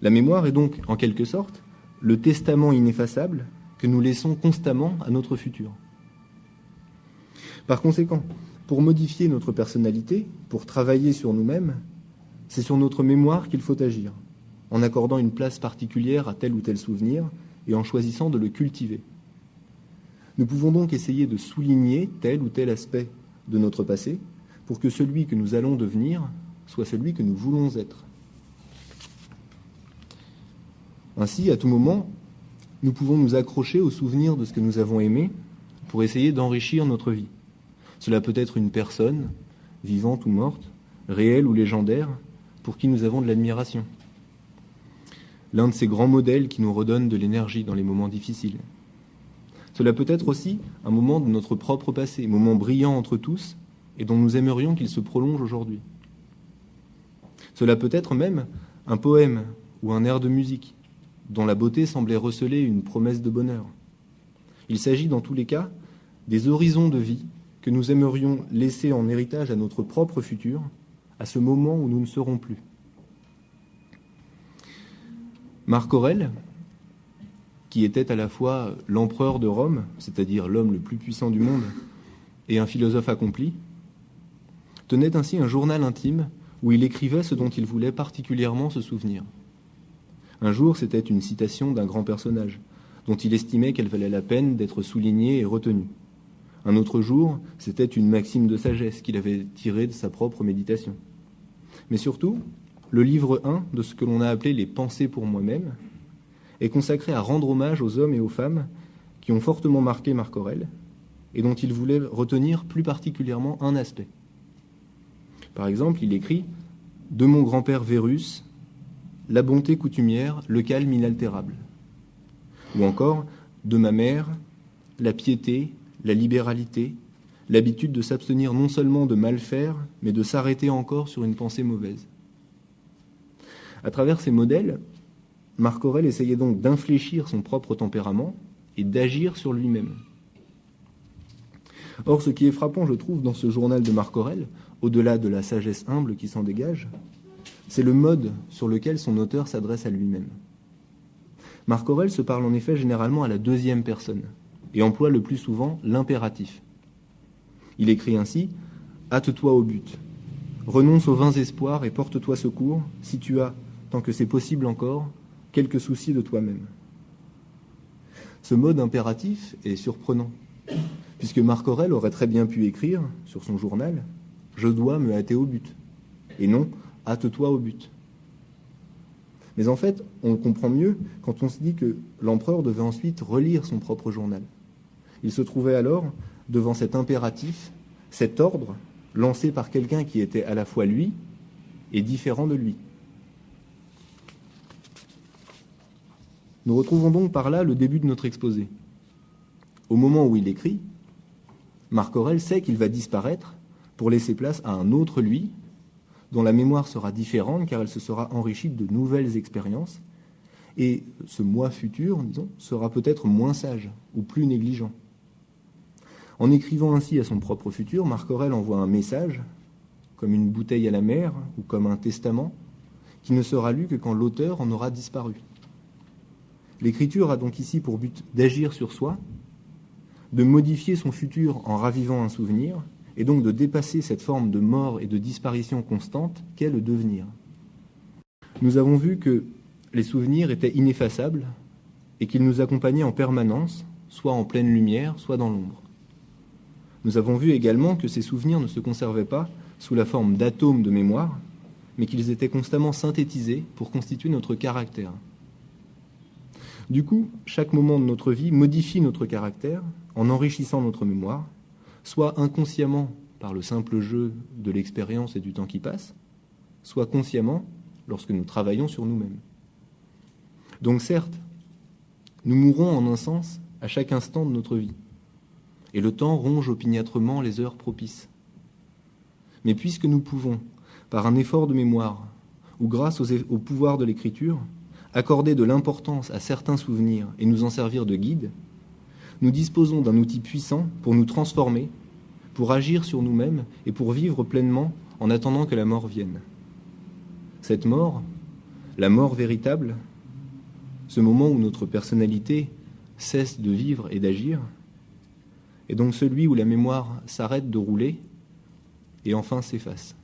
La mémoire est donc, en quelque sorte, le testament ineffaçable que nous laissons constamment à notre futur. Par conséquent, pour modifier notre personnalité, pour travailler sur nous-mêmes, c'est sur notre mémoire qu'il faut agir, en accordant une place particulière à tel ou tel souvenir et en choisissant de le cultiver. Nous pouvons donc essayer de souligner tel ou tel aspect de notre passé pour que celui que nous allons devenir soit celui que nous voulons être. Ainsi, à tout moment, nous pouvons nous accrocher au souvenir de ce que nous avons aimé pour essayer d'enrichir notre vie. Cela peut être une personne, vivante ou morte, réelle ou légendaire, pour qui nous avons de l'admiration. L'un de ces grands modèles qui nous redonne de l'énergie dans les moments difficiles. Cela peut être aussi un moment de notre propre passé, moment brillant entre tous et dont nous aimerions qu'il se prolonge aujourd'hui. Cela peut être même un poème ou un air de musique dont la beauté semblait receler une promesse de bonheur. Il s'agit dans tous les cas des horizons de vie que nous aimerions laisser en héritage à notre propre futur, à ce moment où nous ne serons plus. Marc Aurèle, qui était à la fois l'empereur de Rome, c'est-à-dire l'homme le plus puissant du monde, et un philosophe accompli, tenait ainsi un journal intime où il écrivait ce dont il voulait particulièrement se souvenir. Un jour, c'était une citation d'un grand personnage, dont il estimait qu'elle valait la peine d'être soulignée et retenue. Un autre jour, c'était une maxime de sagesse qu'il avait tirée de sa propre méditation. Mais surtout, le livre 1 de ce que l'on a appelé les pensées pour moi-même est consacré à rendre hommage aux hommes et aux femmes qui ont fortement marqué Marc Aurèle et dont il voulait retenir plus particulièrement un aspect. Par exemple, il écrit « De mon grand-père Vérus, la bonté coutumière, le calme inaltérable ». Ou encore « De ma mère, la piété, la libéralité, l'habitude de s'abstenir non seulement de mal faire, mais de s'arrêter encore sur une pensée mauvaise. » À travers ces modèles, Marc Aurèle essayait donc d'infléchir son propre tempérament et d'agir sur lui-même. Or, ce qui est frappant, je trouve, dans ce journal de Marc Aurèle, au-delà de la sagesse humble qui s'en dégage, c'est le mode sur lequel son auteur s'adresse à lui-même. Marc Aurèle se parle en effet généralement à la deuxième personne et emploie le plus souvent l'impératif. Il écrit ainsi « Hâte-toi au but, renonce aux vains espoirs et porte-toi secours si tu as, tant que c'est possible encore, quelques soucis de toi-même. » Ce mode impératif est surprenant, puisque Marc Aurèle aurait très bien pu écrire sur son journal « Je dois me hâter au but » et non « Hâte-toi au but ». Mais en fait, on le comprend mieux quand on se dit que l'empereur devait ensuite relire son propre journal. Il se trouvait alors devant cet impératif, cet ordre lancé par quelqu'un qui était à la fois lui et différent de lui. Nous retrouvons donc par là le début de notre exposé. Au moment où il écrit, Marc Aurèle sait qu'il va disparaître pour laisser place à un autre lui, dont la mémoire sera différente car elle se sera enrichie de nouvelles expériences, et ce moi futur, disons, sera peut-être moins sage ou plus négligent. En écrivant ainsi à son propre futur, Marc Aurèle envoie un message, comme une bouteille à la mer ou comme un testament, qui ne sera lu que quand l'auteur en aura disparu. L'écriture a donc ici pour but d'agir sur soi, de modifier son futur en ravivant un souvenir, et donc de dépasser cette forme de mort et de disparition constante qu'est le devenir. Nous avons vu que les souvenirs étaient ineffaçables et qu'ils nous accompagnaient en permanence, soit en pleine lumière, soit dans l'ombre. Nous avons vu également que ces souvenirs ne se conservaient pas sous la forme d'atomes de mémoire, mais qu'ils étaient constamment synthétisés pour constituer notre caractère. Du coup, chaque moment de notre vie modifie notre caractère en enrichissant notre mémoire, soit inconsciemment par le simple jeu de l'expérience et du temps qui passe, soit consciemment lorsque nous travaillons sur nous-mêmes. Donc certes, nous mourrons en un sens à chaque instant de notre vie, et le temps ronge opiniâtrement les heures propices. Mais puisque nous pouvons, par un effort de mémoire, ou grâce au pouvoir de l'écriture, accorder de l'importance à certains souvenirs et nous en servir de guide, nous disposons d'un outil puissant pour nous transformer, pour agir sur nous-mêmes et pour vivre pleinement en attendant que la mort vienne. Cette mort, La mort véritable, ce moment où notre personnalité cesse de vivre et d'agir, est donc celui où la mémoire s'arrête de rouler et enfin s'efface.